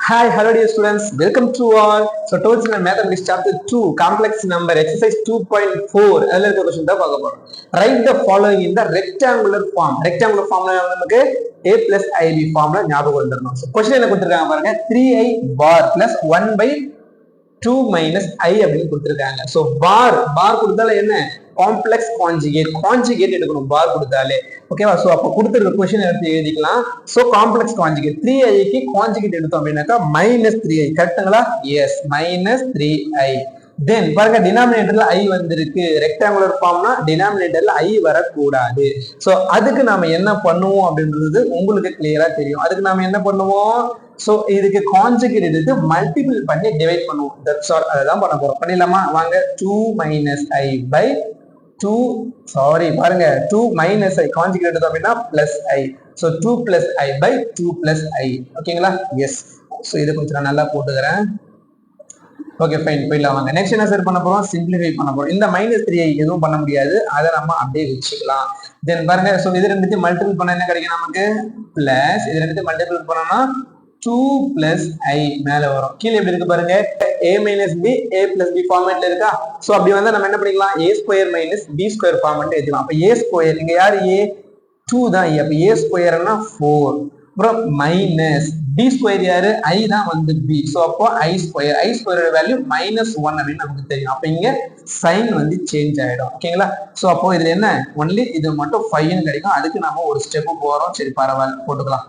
Hi, hello dear students. Welcome to all. So, towards my mathematics chapter 2, complex number exercise 2.4. அதில் இருக்க question தான் பார்க்க போறோம். Write the following in the rectangular form. Rectangular form நமக்கு a plus ib formula ஞாபகம் வந்துடணும். So, question என்ன கொடுத்திருக்காங்க பாருங்க, 3i bar plus 1 by 2 minus i அப்படின்னு கொடுத்திருக்காங்க. So, bar கொடுத்தால என்ன, காம்ப்ளெக்ஸ் கான்ஜுகேட் எடுக்கணும் பார் கொடுத்தாலே. ஓகேவா? சோ அப்ப கொடுத்திருக்க क्वेश्चन எடுத்து எழுதிக்கலாம். சோ காம்ப்ளெக்ஸ் கான்ஜுகேட் 3i க்கு கான்ஜுகேட் எடுத்தோம் அப்படினாக்கா -3i கரெக்ட்டுங்களா? S, -3i. தென் பாருங்க, டினாமினேட்டர்ல i வந்திருக்கு. ரெக்டாங்குலர் ஃபார்ம்னா டினாமினேட்டர்ல i வரக்கூடாது. சோ அதுக்கு நாம என்ன பண்ணுவோம் அப்படின்றது உங்களுக்கு கிளியரா தெரியும். அதுக்கு நாம என்ன பண்ணுவோம்? சோ இதுக்கு கான்ஜுகேட் எடுத்து மல்டிபிள் பண்ணி டிவைட் பண்ணுவோம். That's all. அததான் பண்ண போறோம். பண்ணிடலாமா? வாங்க. 2 - i by 2 பாருங்க, 2 minus i கான்ஜுகேட் எடுத்தோம் அப்படின்னா plus i. So 2 plus i by 2 plus i. ஓகேங்களா? எஸ். சோ இதை கொஞ்சம் நான் நல்லா போட்டுக்கிறேன். ஓகே ஃபைன், போயிடலாம் வாங்க. நெக்ஸ்ட் என்ன சார் பண்ண போறோம்? சிம்பிளிஃபை பண்ண போறோம். இந்த -3i எதுவும் பண்ண முடியாது, அதை நம்ம அப்படியே வச்சுக்கலாம். தென் பாருங்க, சோ இது ரெண்டுத்தையும் மல்டிபிள் பண்ணா என்ன கிடைக்கும் நமக்கு? பிளஸ் இது ரெண்டுத்தையும் மல்டிபிள் பண்ணோம்னா 2 plus i மேல வரும். கீழே எப்படி இருக்கு பாருங்க, a minus b a plus b ஃபார்மட்ல இருக்கா? சோ அப்படி வந்தா நம்ம என்ன பண்ணிக்கலாம்? a square minus b square ஃபார்மட்ல எழுதலாம். அப்ப a square இங்க யார்? a 2 தான். அப்ப a square னா 4. அப்புறம் மைனஸ் b ஸ்கொயர் யாரு? i தான் வந்து b. சோ அப்போ i ஸ்கொயர் வேல்யூ -1 அப்படின்னு நமக்கு தெரியும். அப்ப இங்க சைன் வந்து சேஞ்ச் ஆயிடும். ஓகேங்களா? சோ அப்போ இதுல என்ன, ஒன்லி இது மட்டும் 5 ன்னு கிடைக்கும். அதுக்கு நாம ஒரு ஸ்டெப் போறோம். சரி பரவாயில்ல, போட்டுக்கலாம்.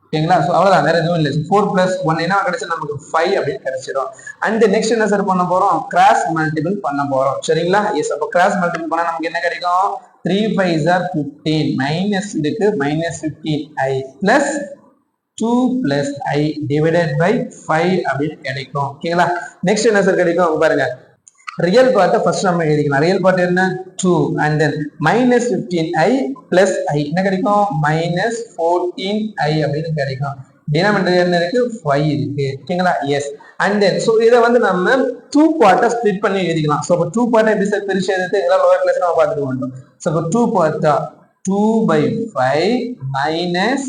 ஓகேங்களா? சோ அவ்வளவுதான், வேற எதுவும் இல்லை. 4 + 1 என்ன கிடைச்சு நமக்கு 5 அப்படின்னு கிடைச்சிடும். அண்ட் நெக்ஸ்ட் என்ன சார் பண்ண போறோம்? கிராஸ் மல்டிபிள் பண்ண போறோம். சரிங்களா? எஸ். அப்ப கிராஸ் மல்டிபிள் பண்ணா நமக்கு என்ன கிடைக்கும்? 3 × 5 = 15 மைனஸ் இருக்கு -15i plus 2 plus i divided by 5 அப்படின்னு கிடைக்கும். ஓகேங்களா? நெக்ஸ்ட் என்ன சார் கிடைக்கும் பாருங்க, ரியல் பார்ட்டை ஃபர்ஸ்ட் நம்ம எழுதிக்கலாம். ரியல் பார்ட் என்ன? 2 and then -15i plus i என்ன கிடைக்கும்? -14i அப்படின்னு கிடைக்கும். டினாமினேட்டர் என்ன இருக்கு? 5 இருக்கு. ஓகேங்களா? எஸ். அண்ட் தென் சோ இத வந்து நம்ம 2 பார்ட்டா ஸ்ப்ளிட் பண்ணி எழுதிக்கலாம். சோ அப்ப 2 பார்ட்டா எப்படி சார் பிரிச்சு எழுதுறது? இதெல்லாம் லோயர் கிளாஸ்ல நம்ம பார்த்துட்டு வந்தோம். சோ அப்ப 2 பார்ட்டா 2/5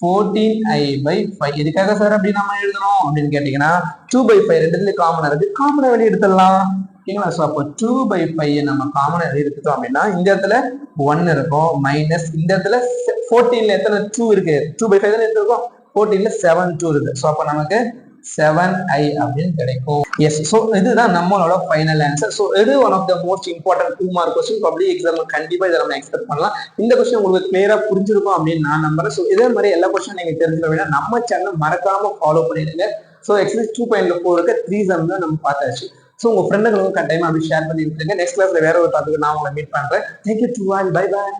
-14i/5 இதுக்காக சார் அப்படி நம்ம எழுதணும் அப்படின்னு கேட்டீங்கன்னா 2/5 ரெண்டுத்துல காமனா இருக்கு, காமனா வெளியே எடுத்துடலாம். ஓகேங்களா? சோ அப்போ 2/5 நம்ம காமனா எடுத்துட்டோம் அப்படின்னா இந்த இடத்துல 1 இருக்கும், மைனஸ் இந்த இடத்துல 14ல எத்தனை 2 இருக்கு? 2/5 தானே எடுத்துருக்கோம். 14ல 7 2 இருக்கு. சோ அப்ப நமக்கு 7i அப்படின்னு கிடைக்கும். எஸ். சோ இதுதான் நம்மளோட ஃபைனல் ஆன்சர். சோ இது one of the most important 2 mark question. Public எக்ஸாம்ல கண்டிப்பா இதை நம்ம எக்ஸ்பெக்ட் பண்ணலாம். இந்த क्वेश्चन உங்களுக்கு கிளியரா புரிஞ்சிருக்கும் அப்படின்னு நான் நம்புறேன். சோ இதே மாதிரி எல்லா क्वेश्चन நீங்க தெரிஞ்சுக்க வேண்டிய நம்ம சேனல் மறக்காம ஃபாலோ பண்ணிடுங்க. சோ எக்ஸசைஸ் 2.4 3 சம்ல நம்ம பார்த்தாச்சு. சோ உங்க ஃப்ரெண்டுகளுக்கு கட்டாயமா அப்படி ஷேர் பண்ணி விட்டுருங்க. நெக்ஸ்ட் கிளாஸ்ல வேற ஒரு டாபிக் நான் உங்களை மீட் பண்றேன். Thank you to all. Bye bye.